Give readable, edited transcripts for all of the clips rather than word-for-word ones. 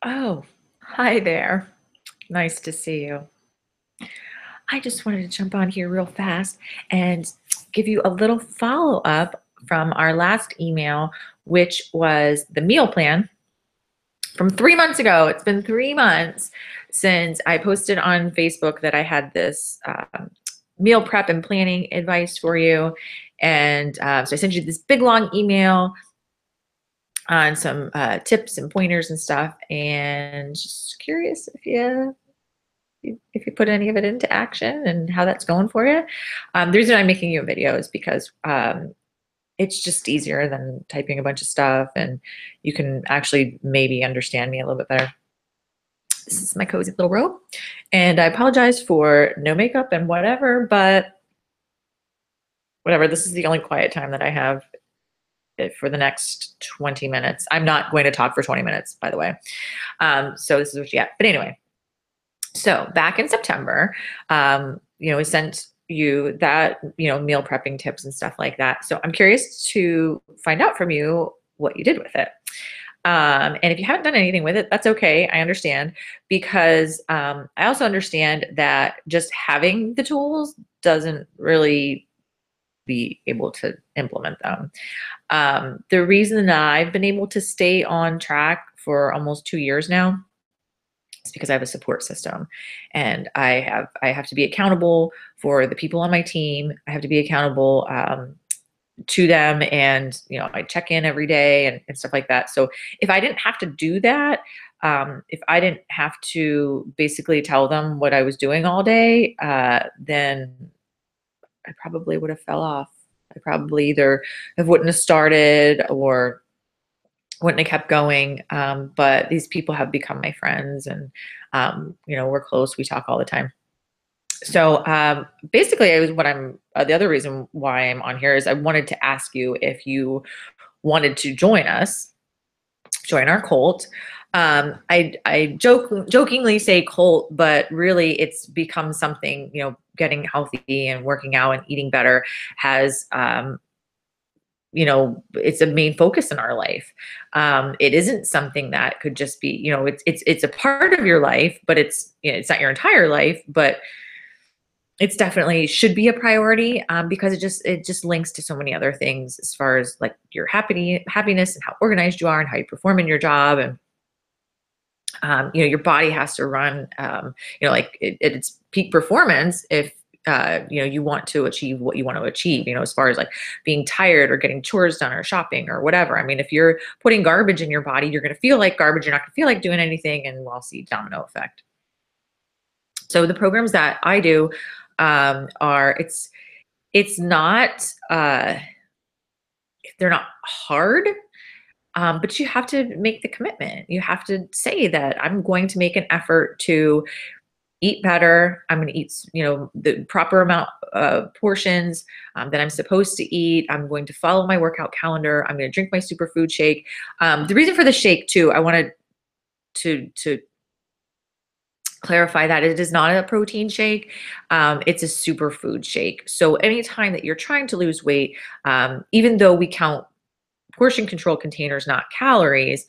Oh, hi there. Nice to see you. I just wanted to jump on here real fast and give you a little follow up from our last email, which was the meal plan from 3 months ago. It's been 3 months since I posted on Facebook that I had this meal prep and planning advice for you. And so I sent you this big long email on some tips and pointers and stuff. And just curious if you put any of it into action and how that's going for you. The reason I'm making you a video is because it's just easier than typing a bunch of stuff, and you can actually maybe understand me a little bit better. This is my cozy little robe, and I apologize for no makeup and whatever, but whatever. This is the only quiet time that I have for the next 20 minutes. I'm not going to talk for 20 minutes, by the way. So this is what you get. But anyway, so back in September, we sent you that, meal prepping tips and stuff like that. So I'm curious to find out from you what you did with it. And if you haven't done anything with it, that's okay. I understand, because I also understand that just having the tools doesn't really be able to implement them. The reason that I've been able to stay on track for almost 2 years now, it's because I have a support system, and I have to be accountable for the people on my team. I have to be accountable to them, and I check in every day and stuff like that. So if I didn't have to do that, if I didn't have to basically tell them what I was doing all day, then I probably would have fell off. I probably either have wouldn't have started or wouldn't have kept going. But these people have become my friends, and we're close. We talk all the time. So basically, the other reason why I'm on here is I wanted to ask you if you wanted to join us, join our cult. I jokingly say cult, but really it's become something. Getting healthy and working out and eating better has it's a main focus in our life. It isn't something that could just be, it's a part of your life, but it's not your entire life, but it's definitely should be a priority, because it just links to so many other things as far as like your happiness and how organized you are and how you perform in your job. And your body has to run, like at its peak performance if you want to achieve what you want to achieve, as far as like being tired or getting chores done or shopping or whatever. I mean, if you're putting garbage in your body, you're going to feel like garbage. You're not going to feel like doing anything, and we'll see domino effect. So the programs that I do it's not they're not hard. But you have to make the commitment. You have to say that I'm going to make an effort to eat better. I'm going to eat, the proper amount of portions that I'm supposed to eat. I'm going to follow my workout calendar. I'm going to drink my superfood shake. The reason for the shake too, I wanted to clarify that it is not a protein shake. It's a superfood shake. So anytime that you're trying to lose weight, even though we count portion control containers, not calories,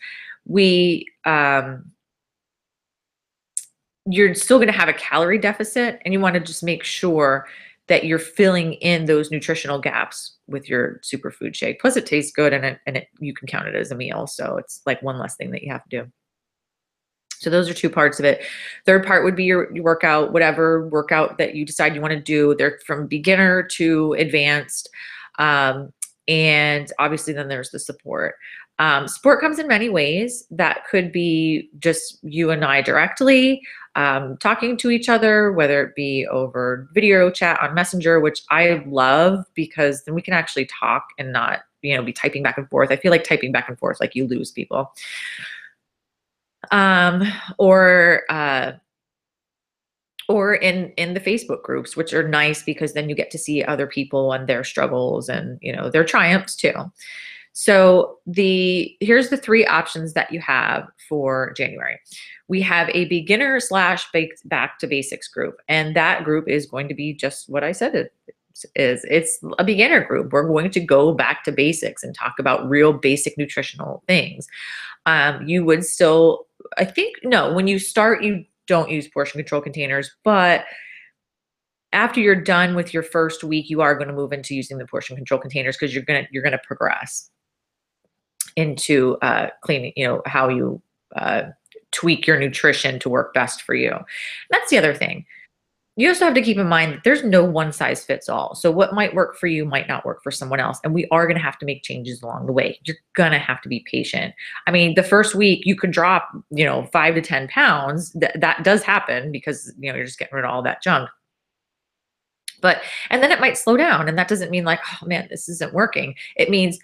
you're still going to have a calorie deficit, and you want to just make sure that you're filling in those nutritional gaps with your superfood shake. Plus it tastes good, and you can count it as a meal. So it's like one less thing that you have to do. So those are two parts of it. Third part would be your workout, whatever workout that you decide you want to do. They're from beginner to advanced. And obviously then there's the support. Support comes in many ways. That could be just you and I directly talking to each other, whether it be over video chat on Messenger, which I love because then we can actually talk and not, be typing back and forth. I feel like typing back and forth, like you lose people. Or in the Facebook groups, which are nice because then you get to see other people and their struggles and their triumphs too. So here's the three options that you have for January. We have a beginner / back to basics group, and that group is going to be just what I said it is. It's a beginner group. We're going to go back to basics and talk about real basic nutritional things. You would still I think, no, when you start, you don't use portion control containers, but after you're done with your first week, you are going to move into using the portion control containers because you're going to progress into cleaning, how you uh, tweak your nutrition to work best for you. That's the other thing. You also have to keep in mind that there's no one size fits all. So what might work for you might not work for someone else. And we are going to have to make changes along the way. You're going to have to be patient. I mean, the first week you could drop, 5 to 10 pounds. That does happen because, you're just getting rid of all that junk. And then it might slow down. And that doesn't mean like, oh man, this isn't working. It means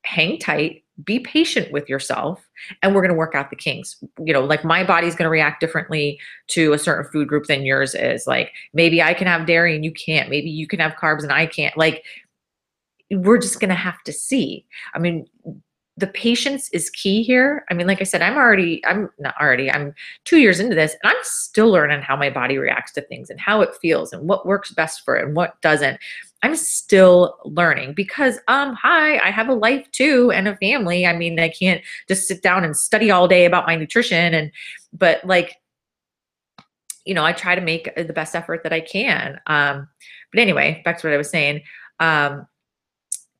hang tight, be patient with yourself, and we're going to work out the kinks. Like my body's going to react differently to a certain food group than yours is. Like maybe I can have dairy and you can't. Maybe you can have carbs and I can't. Like we're just going to have to see. I mean, the patience is key here. I mean, like I said, I'm 2 years into this and I'm still learning how my body reacts to things and how it feels and what works best for it and what doesn't. I'm still learning because, hi, I have a life too and a family. I mean, I can't just sit down and study all day about my nutrition but like, I try to make the best effort that I can. But anyway, back to what I was saying. I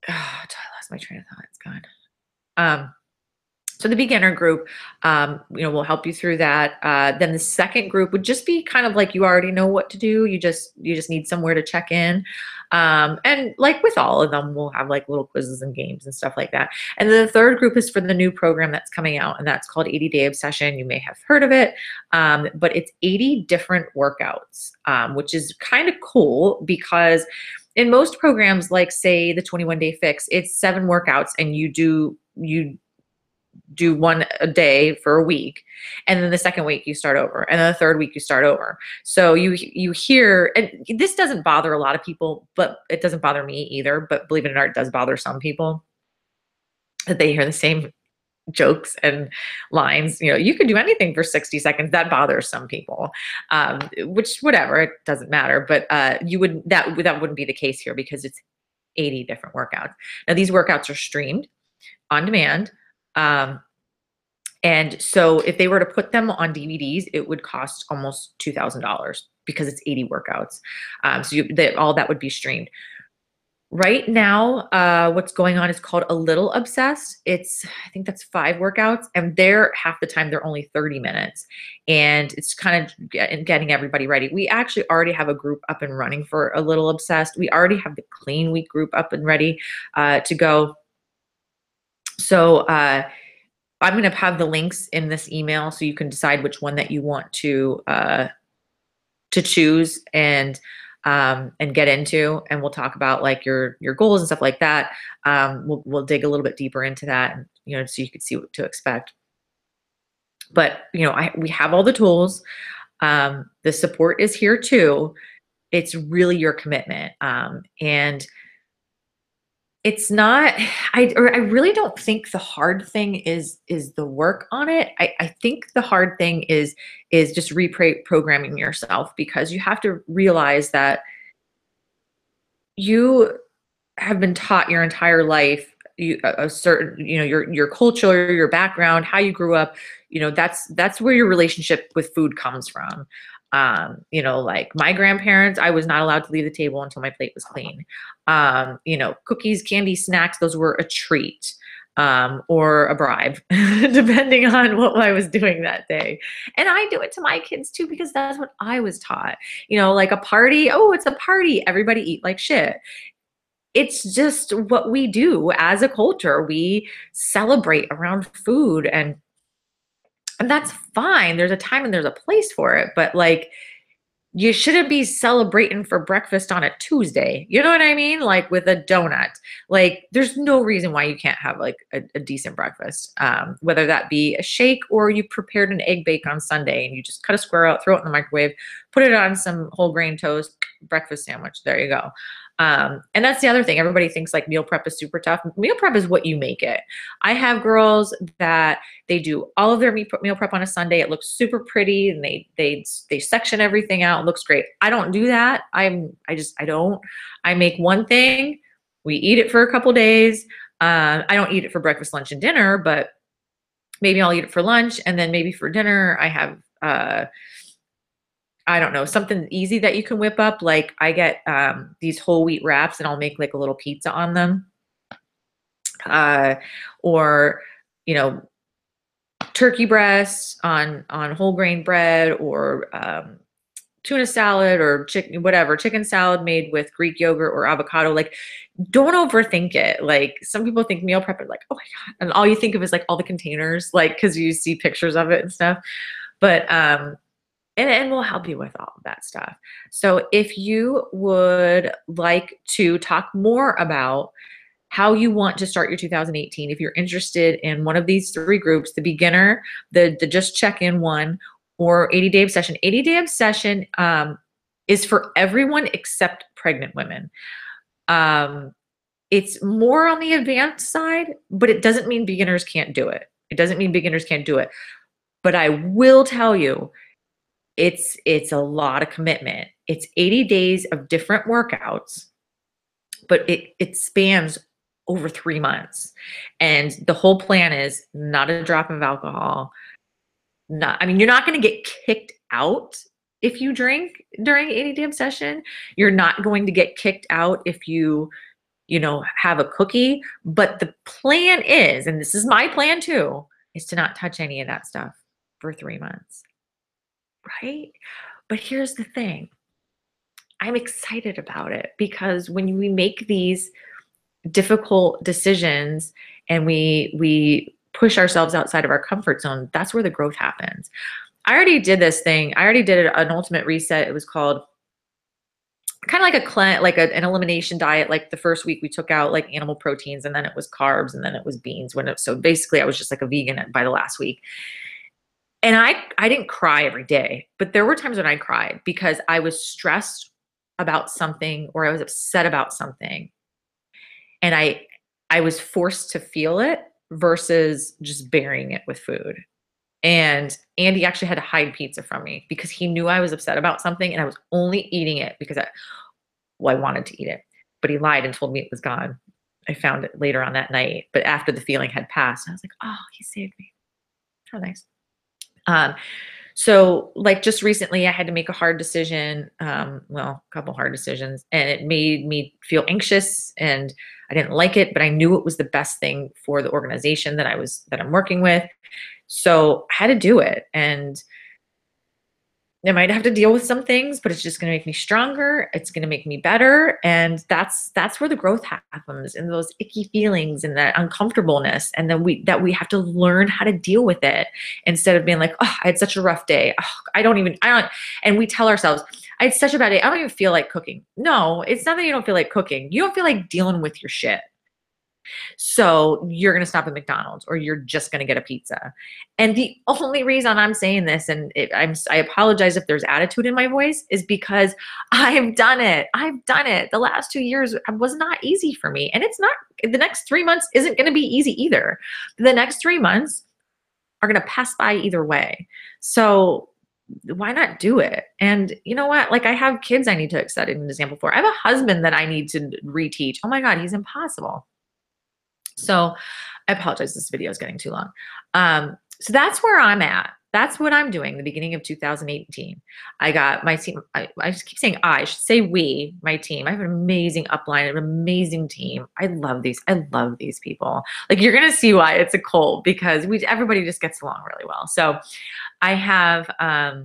lost my train of thought. It's gone. So the beginner group, will help you through that. Then the second group would just be kind of like you already know what to do. You just need somewhere to check in. And like with all of them, we'll have like little quizzes and games and stuff like that. And then the third group is for the new program that's coming out, and that's called 80-Day Obsession. You may have heard of it, but it's 80 different workouts, which is kind of cool because in most programs, like say the 21-Day Fix, it's 7 workouts and you do one a day for a week, and then the second week you start over, and then the third week you start over. So you hear, and this doesn't bother a lot of people, but it doesn't bother me either, but believe it or not, it does bother some people that they hear the same jokes and lines. You could do anything for 60 seconds. That bothers some people, which whatever, it doesn't matter. But that wouldn't be the case here because it's 80 different workouts. Now these workouts are streamed on demand. And so if they were to put them on DVDs, it would cost almost $2,000 because it's 80 workouts. So all that would be streamed. Right now, what's going on is called A Little Obsessed. I think that's 5 workouts, and half the time they're only 30 minutes. And it's kind of getting everybody ready. We actually already have a group up and running for A Little Obsessed. We already have the Clean Week group up and ready to go. So I'm going to have the links in this email so you can decide which one that you want to choose and get into, and we'll talk about like your goals and stuff like that. We'll dig a little bit deeper into that, and so you can see what to expect. But we have all the tools. The support is here too. It's really your commitment, and it's not. I really don't think the hard thing is the work on it. I think the hard thing is just reprogramming yourself, because you have to realize that you have been taught your entire life a certain, your culture, your background, how you grew up, that's where your relationship with food comes from. Like my grandparents, I was not allowed to leave the table until my plate was clean. Cookies, candy, snacks, those were a treat, or a bribe, depending on what I was doing that day. And I do it to my kids too, because that's what I was taught. Like a party, oh, it's a party, everybody eat like shit. It's just what we do as a culture. We celebrate around food, and that's fine. There's a time and there's a place for it, but like, you shouldn't be celebrating for breakfast on a Tuesday. You know what I mean? Like with a donut. Like there's no reason why you can't have like a decent breakfast, whether that be a shake or you prepared an egg bake on Sunday and you just cut a square out, throw it in the microwave, put it on some whole grain toast, breakfast sandwich. There you go. And that's the other thing. Everybody thinks like meal prep is super tough. Meal prep is what you make it. I have girls that they do all of their meal prep on a Sunday. It looks super pretty, and they section everything out. It looks great. I don't do that. I don't. I make one thing. We eat it for a couple days. I don't eat it for breakfast, lunch, and dinner, but maybe I'll eat it for lunch, and then maybe for dinner I have I don't know, something easy that you can whip up. Like I get these whole wheat wraps, and I'll make like a little pizza on them. Uh, or you know, turkey breasts on whole grain bread, or tuna salad, or chicken, whatever, chicken salad made with Greek yogurt or avocado. Like, don't overthink it. Like, some people think meal prep are like, oh my God. And all you think of is like all the containers, like, cause you see pictures of it and stuff. But, and we'll help you with all of that stuff. So if you would like to talk more about how you want to start your 2018, if you're interested in one of these three groups, the beginner, the just check in one, or 80-day obsession. 80-day obsession is for everyone except pregnant women. It's more on the advanced side, but it doesn't mean beginners can't do it. It doesn't mean beginners can't do it. But I will tell you, it's a lot of commitment. It's 80 days of different workouts, but it spans over 3 months. And the whole plan is not a drop of alcohol. Not, I mean, you're not going to get kicked out if you drink during 80-day obsession. You're not going to get kicked out if you know, have a cookie. But the plan is, and this is my plan too, is to not touch any of that stuff for 3 months. Right? But here's the thing. I'm excited about it because when we make these difficult decisions and we push ourselves outside of our comfort zone, that's where the growth happens. I already did this thing. I already did an ultimate reset. It was called kind of like a an elimination diet. Like the first week we took out like animal proteins, and then it was carbs, and then it was beans. So basically I was just like a vegan by the last week. And I didn't cry every day, but there were times when I cried because I was stressed about something, or I was upset about something. And I was forced to feel it versus just burying it with food. And Andy actually had to hide pizza from me because he knew I was upset about something, and I was only eating it because I wanted to eat it. But he lied and told me it was gone. I found it later on that night, but after the feeling had passed, I was like, oh, he saved me. How nice. Um, so like just recently I had to make a hard decision, well, a couple hard decisions, and it made me feel anxious, and I didn't like it, but I knew it was the best thing for the organization that I'm working with. So I had to do it. And I might have to deal with some things, but it's just going to make me stronger. It's going to make me better. And that's where the growth happens, in those icky feelings and that uncomfortableness. And then we have to learn how to deal with it, instead of being like, oh, I had such a rough day. Oh, I don't, and we tell ourselves, I had such a bad day. I don't even feel like cooking. No, it's not that you don't feel like cooking. You don't feel like dealing with your shit. So you're going to stop at McDonald's, or you're just going to get a pizza. And the only reason I'm saying this, and I apologize if there's attitude in my voice, is because I've done it. I've done it. The last 2 years was not easy for me. And it's not, the next 3 months isn't going to be easy either. The next 3 months are going to pass by either way. So why not do it? And you know what? Like, I have kids I need to set an example for. I have a husband that I need to reteach. Oh my God, he's impossible. So I apologize, this video is getting too long. So that's where I'm at. That's what I'm doing the beginning of 2018. I got my team. I just keep saying I should say we, my team. I have an amazing upline, an amazing team. I love these people. Like, you're going to see why it's a cult, because everybody just gets along really well. So I have my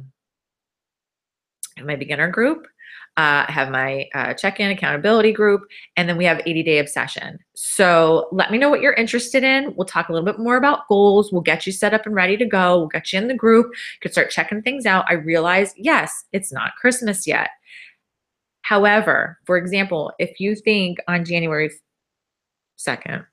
beginner group. I have my check-in accountability group, and then we have 80-day obsession. So let me know what you're interested in. We'll talk a little bit more about goals. We'll get you set up and ready to go. We'll get you in the group. You can start checking things out. I realize, yes, it's not Christmas yet. However, for example, if you think on January 2nd,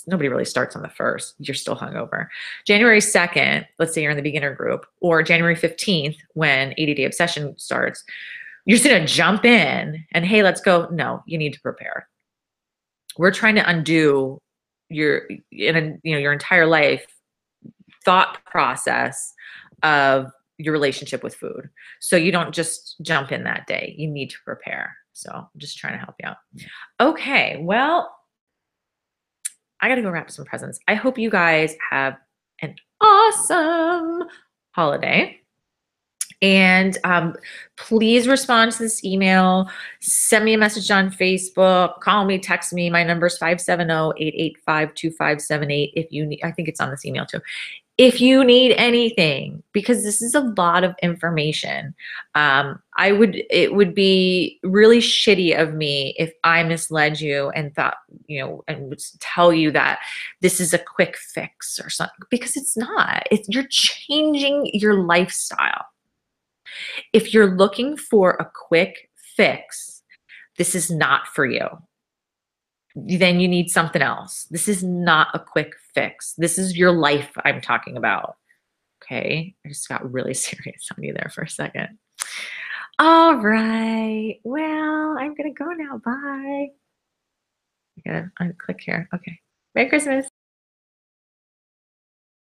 nobody really starts on the 1st, you're still hungover. January 2nd, let's say you're in the beginner group, or January 15th when 80-day obsession starts, you're just gonna jump in and, hey, let's go. No, you need to prepare. We're trying to undo your entire life thought process of your relationship with food. So you don't just jump in that day. You need to prepare. So I'm just trying to help you out. Okay, well, I gotta go wrap some presents. I hope you guys have an awesome holiday. And please respond to this email. Send me a message on Facebook. Call me, text me. My number is 570-885-2578. If you need, I think it's on this email too. If you need anything, because this is a lot of information, it would be really shitty of me if I misled you and thought, and would tell you that this is a quick fix or something, because it's not. You're changing your lifestyle. If you're looking for a quick fix, this is not for you. Then you need something else. This is not a quick fix. This is your life I'm talking about. Okay. I just got really serious on you there for a second. All right. Well, I'm going to go now. Bye. I gotta unclick here. Okay. Merry Christmas.